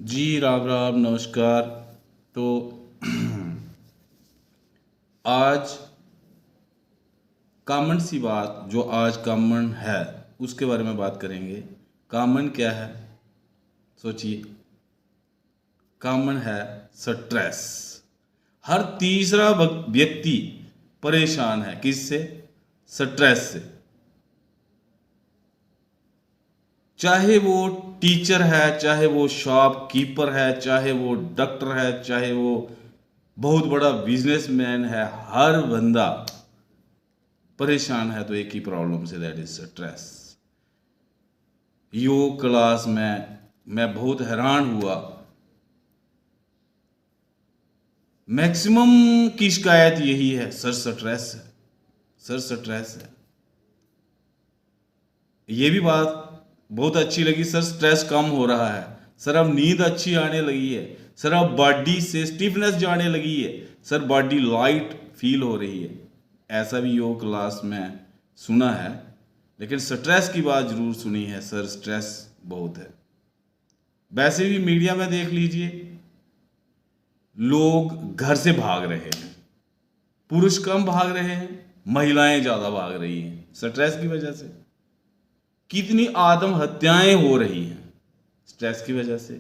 जी राम राम नमस्कार। तो आज कॉमन सी बात जो आज कॉमन है उसके बारे में बात करेंगे। कॉमन क्या है? सोचिए। कॉमन है स्ट्रेस। हर तीसरा व्यक्ति परेशान है। किससे? स्ट्रेस से। चाहे वो टीचर है, चाहे वो शॉपकीपर है, चाहे वो डॉक्टर है, चाहे वो बहुत बड़ा बिजनेसमैन है, हर बंदा परेशान है तो एक ही प्रॉब्लम से, दैट इज स्ट्रेस। योग क्लास में मैं बहुत हैरान हुआ। मैक्सिमम की शिकायत यही है, सर स्ट्रेस है, सर स्ट्रेस है। ये भी बात बहुत अच्छी लगी, सर स्ट्रेस कम हो रहा है, सर अब नींद अच्छी आने लगी है, सर अब बॉडी से स्टिफनेस जाने लगी है, सर बॉडी लाइट फील हो रही है। ऐसा भी योग क्लास में सुना है। लेकिन स्ट्रेस की बात जरूर सुनी है, सर स्ट्रेस बहुत है। वैसे भी मीडिया में देख लीजिए, लोग घर से भाग रहे हैं, पुरुष कम भाग रहे हैं, महिलाएं ज्यादा भाग रही हैं स्ट्रेस की वजह से। कितनी आत्महत्याएं हो रही हैं स्ट्रेस की वजह से।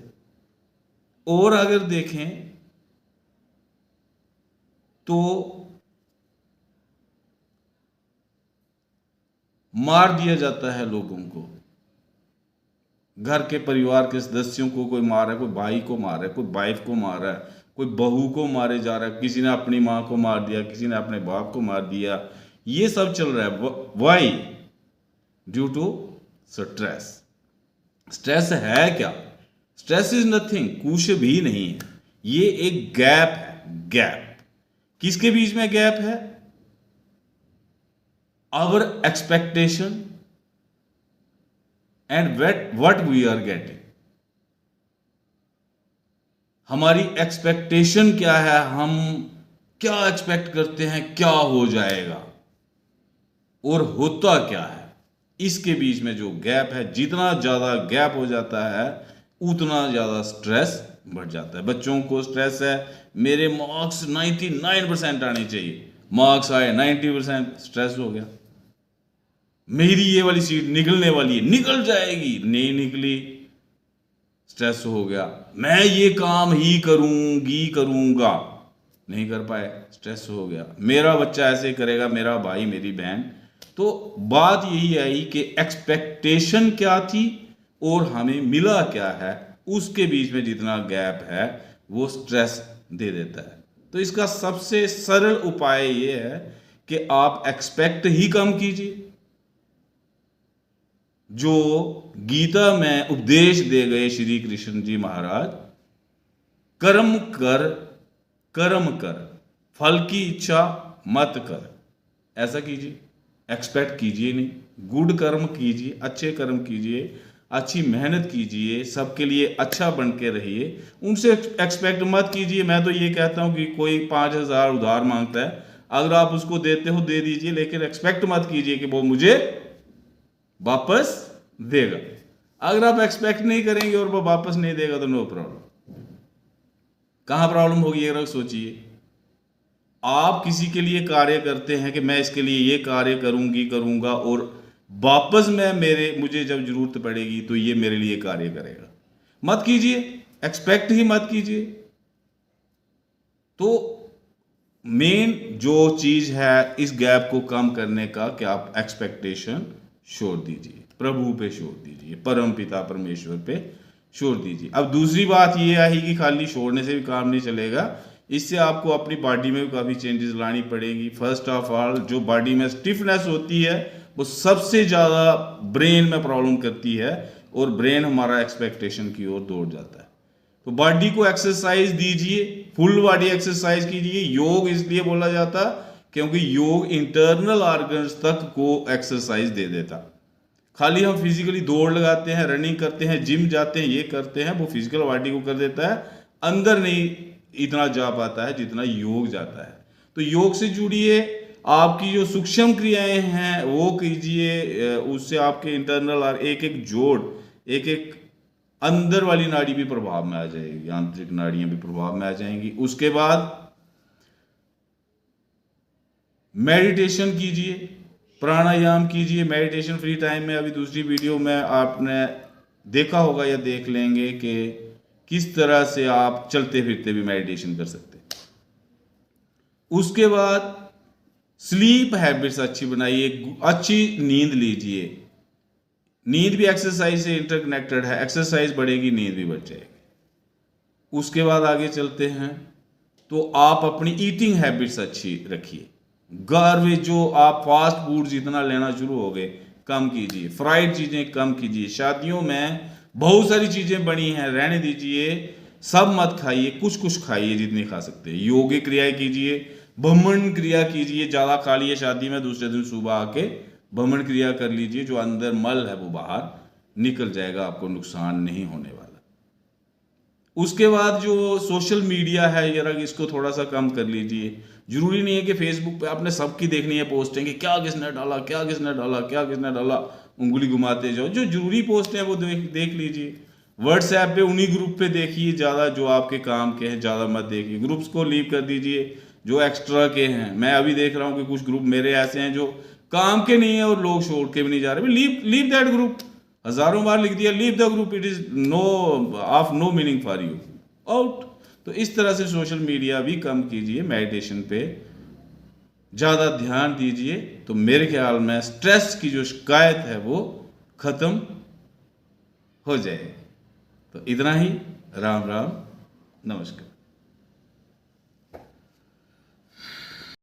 और अगर देखें तो मार दिया जाता है लोगों को, घर के परिवार के सदस्यों को कोई मार रहा है, कोई भाई को मार रहा है, कोई वाइफ को मार रहा है, कोई बहू को मारे जा रहा है, किसी ने अपनी माँ को मार दिया, किसी ने अपने बाप को मार दिया। ये सब चल रहा है। Why? Due to stress. Stress है क्या? स्ट्रेस इज नथिंग, कुछ भी नहीं है। ये एक गैप है। गैप किसके बीच में गैप है? Our expectation and what we are getting. हमारी एक्सपेक्टेशन क्या है, हम क्या एक्सपेक्ट करते हैं क्या हो जाएगा, और होता क्या है, इसके बीच में जो गैप है, जितना ज्यादा गैप हो जाता है उतना ज्यादा स्ट्रेस बढ़ जाता है। बच्चों को स्ट्रेस है, मेरे मार्क्स 99% आने चाहिए, मार्क्स आए 90%, स्ट्रेस हो गया। मेरी ये वाली सीट निकलने वाली है, निकल जाएगी, नहीं निकली, स्ट्रेस हो गया। मैं ये काम ही करूंगी करूंगा, नहीं कर पाए, स्ट्रेस हो गया। मेरा बच्चा ऐसे करेगा, मेरा भाई मेरी बहन। तो बात यही आई कि एक्सपेक्टेशन क्या थी और हमें मिला क्या है, उसके बीच में जितना गैप है वो स्ट्रेस दे देता है। तो इसका सबसे सरल उपाय ये है कि आप एक्सपेक्ट ही कम कीजिए। जो गीता में उपदेश दे गए श्री कृष्ण जी महाराज, कर्म कर, कर्म कर, फल की इच्छा मत कर। ऐसा कीजिए, एक्सपेक्ट कीजिए नहीं। गुड कर्म कीजिए, अच्छे कर्म कीजिए, अच्छी मेहनत कीजिए, सबके लिए अच्छा बन के रहिए, उनसे एक्सपेक्ट मत कीजिए। मैं तो ये कहता हूं कि कोई 5,000 उधार मांगता है, अगर आप उसको देते हो दे दीजिए, लेकिन एक्सपेक्ट मत कीजिए कि वो मुझे वापस देगा। अगर आप एक्सपेक्ट नहीं करेंगे और वो वापस नहीं देगा तो नो प्रॉब्लम। कहां प्रॉब्लम होगी अगर सोचिए। आप किसी के लिए कार्य करते हैं कि मैं इसके लिए ये कार्य करूंगी करूंगा, और वापस मुझे जब जरूरत पड़ेगी तो ये मेरे लिए कार्य करेगा। मत कीजिए, एक्सपेक्ट ही मत कीजिए। तो मेन जो चीज है इस गैप को कम करने का, कि आप एक्सपेक्टेशन छोड़ दीजिए, प्रभु पे छोड़ दीजिए, परम पिता परमेश्वर पे छोड़ दीजिए। अब दूसरी बात ये आई कि खाली छोड़ने से भी काम नहीं चलेगा, इससे आपको अपनी बॉडी में भी काफ़ी चेंजेस लानी पड़ेगी। फर्स्ट ऑफ ऑल, जो बॉडी में स्टिफनेस होती है वो सबसे ज़्यादा ब्रेन में प्रॉब्लम करती है, और ब्रेन हमारा एक्सपेक्टेशन की ओर दौड़ जाता है। तो बॉडी को एक्सरसाइज दीजिए, फुल बॉडी एक्सरसाइज कीजिए। योग इसलिए बोला जाता क्योंकि योग इंटरनल ऑर्गन्स तक को एक्सरसाइज दे देता। खाली हम फिजिकली दौड़ लगाते हैं, रनिंग करते हैं, जिम जाते हैं, ये करते हैं, वो फिजिकल बॉडी को कर देता है, अंदर नहीं इतना जा पाता है जितना योग जाता है। तो योग से जुड़िए, आपकी जो सूक्ष्म क्रियाएं हैं वो कीजिए, उससे आपके इंटरनल और एक एक जोड़, एक एक अंदर वाली नाड़ी भी प्रभाव में आ जाएगी, आंतरिक नाड़ियां भी प्रभाव में आ जाएंगी। उसके बाद मेडिटेशन कीजिए, प्राणायाम कीजिए। मेडिटेशन फ्री टाइम में अभी दूसरी वीडियो में आपने देखा होगा या देख लेंगे कि किस तरह से आप चलते फिरते भी मेडिटेशन कर सकते हैं। उसके बाद स्लीप हैबिट्स अच्छी बनाइए, अच्छी नींद लीजिए। नींद भी एक्सरसाइज से इंटरकनेक्टेड है, एक्सरसाइज बढ़ेगी नींद भी बढ़ जाएगी। उसके बाद आगे चलते हैं तो आप अपनी ईटिंग हैबिट्स अच्छी रखिए। गार्बेज जो आप फास्ट फूड जितना लेना शुरू हो गए कम कीजिए, फ्राइड चीजें कम कीजिए। शादियों में बहुत सारी चीजें बनी हैं, रहने दीजिए, सब मत खाइए, कुछ कुछ खाइए जितनी खा सकते हैं। योगी क्रियाएं कीजिए, भ्रमण क्रिया कीजिए, ज्यादा खा लिए शादी में, दूसरे दिन सुबह आके भ्रमण क्रिया कर लीजिए, जो अंदर मल है वो बाहर निकल जाएगा, आपको नुकसान नहीं होने वाला। उसके बाद जो सोशल मीडिया है यार, इसको थोड़ा सा कम कर लीजिए। जरूरी नहीं है कि फेसबुक पे आपने सबकी देखनी है पोस्टें कि क्या किसने डाला, क्या किसने डाला, क्या किसने डाला, उंगली घुमाते जाओ। जो जरूरी पोस्ट है वो देख लीजिए। व्हाट्सएप पे उन्हीं ग्रुप पे देखिए, ज़्यादा जो आपके काम के हैं ज़्यादा मत देखिए। ग्रुप्स को लीव कर दीजिए जो एक्स्ट्रा के हैं। मैं अभी देख रहा हूँ कि कुछ ग्रुप मेरे ऐसे हैं जो काम के नहीं है और लोग छोड़ के भी नहीं जा रहे। Leave that group. हजारों बार लिख दिया leave the group, it is of no meaning for you, out. तो इस तरह से सोशल मीडिया भी कम कीजिए, मेडिटेशन पे ज़्यादा ध्यान दीजिए, तो मेरे ख्याल में स्ट्रेस की जो शिकायत है वो खत्म हो जाएगी। तो इतना ही। राम राम, नमस्कार।